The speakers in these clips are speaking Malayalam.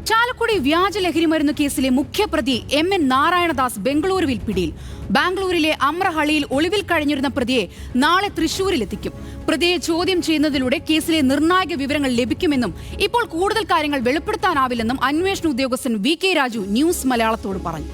ചാലക്കുടി വ്യാജ ലഹരിമരുന്ന് കേസിലെ മുഖ്യപ്രതി എം.എൻ. നാരായണദാസ് ബംഗളൂരുവിൽ പിടിയിൽ. ബാംഗ്ലൂരിലെ അമ്രഹള്ളിയിൽ ഒളിവിൽ കഴിഞ്ഞിരുന്ന പ്രതിയെ നാളെ തൃശൂരിലെത്തിക്കും. പ്രതിയെ ചോദ്യം ചെയ്യുന്നതിലൂടെ കേസിലെ നിർണായക വിവരങ്ങൾ ലഭിക്കുമെന്നും ഇപ്പോൾ കൂടുതൽ കാര്യങ്ങൾ വെളിപ്പെടുത്താനാവില്ലെന്നും അന്വേഷണ ഉദ്യോഗസ്ഥൻ വി.കെ. രാജു ന്യൂസ് മലയാളത്തോട് പറഞ്ഞു.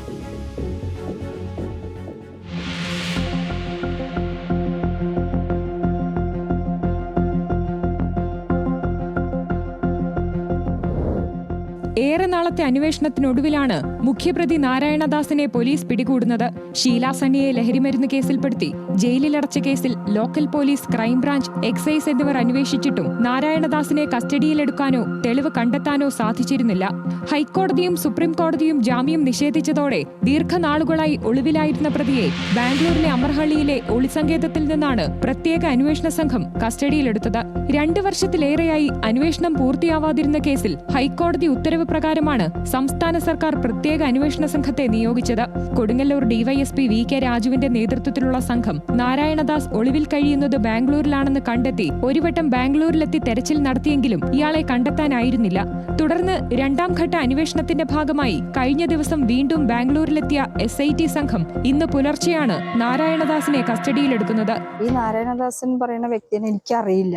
ഏറെ നാളത്തെ അന്വേഷണത്തിനൊടുവിലാണ് മുഖ്യപ്രതി നാരായണദാസിനെ പോലീസ് പിടികൂടുന്നത്. ഷീല സണ്ണിയെ ലഹരിമരുന്ന് കേസിൽപ്പെടുത്തി ജയിലിലടച്ച കേസിൽ ലോക്കൽ പോലീസ്, ക്രൈംബ്രാഞ്ച്, എക്സൈസ് എന്നിവർ അന്വേഷിച്ചിട്ടും നാരായണദാസിനെ കസ്റ്റഡിയിലെടുക്കാനോ തെളിവ് കണ്ടെത്താനോ സാധിച്ചിരുന്നില്ല. ഹൈക്കോടതിയും സുപ്രീം കോടതിയും ജാമ്യം നിഷേധിച്ചതോടെ ദീർഘനാളുകളായി ഒളിവിലായിരുന്ന പ്രതിയെ ബാംഗ്ലൂരിലെ അമർഹള്ളിയിലെ ഒളിസങ്കേതത്തിൽ നിന്നാണ് പ്രത്യേക അന്വേഷണ സംഘം കസ്റ്റഡിയിലെടുത്തത്. 2 വർഷത്തിലേറെയായി അന്വേഷണം പൂർത്തിയാവാതിരുന്ന കേസിൽ ഹൈക്കോടതി ഉത്തരവ് പ്രകാരമാണ് സംസ്ഥാന സർക്കാർ പ്രത്യേക അന്വേഷണ സംഘത്തെ നിയോഗിച്ചത്. Kodungallur DYSP VK. രാജുവിന്റെ നേതൃത്വത്തിലുള്ള സംഘം നാരായണദാസ് ഒളിവിൽ കഴിയുന്നത് ബാംഗ്ലൂരിലാണെന്ന് കണ്ടെത്തി ഒരു വട്ടം ബാംഗ്ലൂരിലെത്തി തെരച്ചിൽ നടത്തിയെങ്കിലും ഇയാളെ കണ്ടെത്താനായിരുന്നില്ല. തുടർന്ന് 2ാം ഘട്ട അന്വേഷണത്തിന്റെ ഭാഗമായി കഴിഞ്ഞ ദിവസം വീണ്ടും ബാംഗ്ലൂരിലെത്തിയ SIT സംഘം ഇന്ന് പുലർച്ചെയാണ് നാരായണദാസിനെ കസ്റ്റഡിയിലെടുക്കുന്നത്. ഈ നാരായണദാസൻ പറയുന്ന വ്യക്തിനെ എനിക്കറിയില്ല.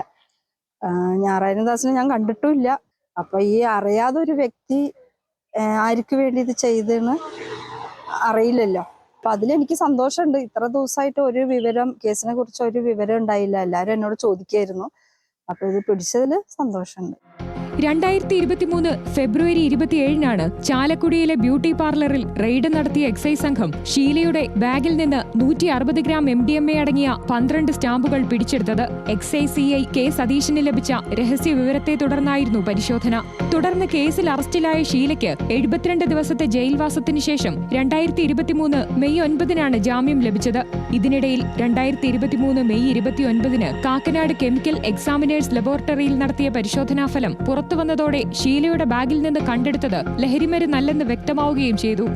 നാരായണദാസിനെ ഞാൻ കണ്ടിട്ടുമില്ല. അപ്പൊ ഈ അറിയാതെ ഒരു വ്യക്തി ആർക്ക് വേണ്ടി ഇത് ചെയ്തെന്ന് അറിയില്ലല്ലോ. അപ്പൊ അതിലെനിക്ക് സന്തോഷമുണ്ട്. ഇത്ര ദിവസമായിട്ട് ഒരു വിവരം, കേസിനെ കുറിച്ച് ഒരു വിവരം ഉണ്ടായില്ല. എല്ലാവരും എന്നോട് ചോദിക്കായിരുന്നു. അപ്പൊ ഇത് പിടിച്ചതിൽ സന്തോഷമുണ്ട്. 2023 ഫെബ്രുവരി 27-നാണ് ചാലക്കുടിയിലെ ബ്യൂട്ടി പാർലറിൽ റെയ്ഡ് നടത്തിയ എക്സൈസ് സംഘം ഷീലയുടെ ബാഗിൽ നിന്ന് 160 ഗ്രാം MDMA അടങ്ങിയ 12 സ്റ്റാമ്പുകൾ പിടിച്ചെടുത്തത്. എക്സൈസ് CI കെ സതീശന് ലഭിച്ച രഹസ്യ വിവരത്തെ തുടർന്നായിരുന്നു പരിശോധന. തുടർന്ന് കേസിൽ അറസ്റ്റിലായ ഷീലയ്ക്ക് 72 ദിവസത്തെ ജയിൽവാസത്തിനു ശേഷം 2023 മെയ് 9-നാണ് ജാമ്യം ലഭിച്ചത്. ഇതിനിടയിൽ 2023 മെയ് 29-ന് കാക്കനാട് കെമിക്കൽ എക്സാമിനേഴ്സ് ലബോറട്ടറിയിൽ നടത്തിയ പരിശോധനാ ഫലം പുറത്തുവന്നതോടെ ഷീലയുടെ ബാഗിൽ നിന്ന് കണ്ടെടുത്തത് ലഹരിമരുന്നല്ലെന്ന് വ്യക്തമാവുകയും ചെയ്തു.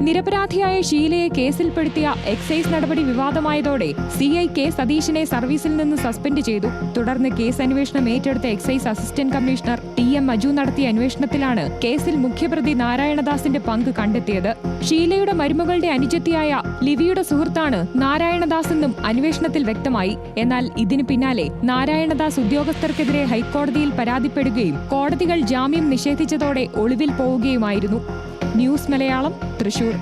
നിരപരാധിയായ ഷീലയെ കേസിൽപ്പെടുത്തിയ എക്സൈസ് നടപടി വിവാദമായതോടെ CI കെ സതീശനെ സർവീസിൽ നിന്ന് സസ്പെൻഡ് ചെയ്തു. തുടർന്ന് കേസ് അന്വേഷണം ഏറ്റെടുത്ത excise assistant commissioner TM Maju നടത്തിയ അന്വേഷണത്തിലാണ് കേസിൽ മുഖ്യപ്രതി നാരായണദാസിന്റെ പങ്ക് കണ്ടെത്തിയത്. ഷീലയുടെ മരുമകളുടെ അനുജത്തിയായ ലിവിയുടെ സുഹൃത്താണ് നാരായണദാസ് എന്നും അന്വേഷണത്തിൽ വ്യക്തമായി. എന്നാൽ ഇതിനു പിന്നാലെ നാരായണദാസ് ഉദ്യോഗസ്ഥർക്കെതിരെ ഹൈക്കോടതിയിൽ പരാതിപ്പെടുകയും കോടതികൾ ജാമ്യം നിഷേധിച്ചതോടെ ഒളിവിൽ പോവുകയുമായിരുന്നു. ന്യൂസ് മലയാളം, തൃശൂർ.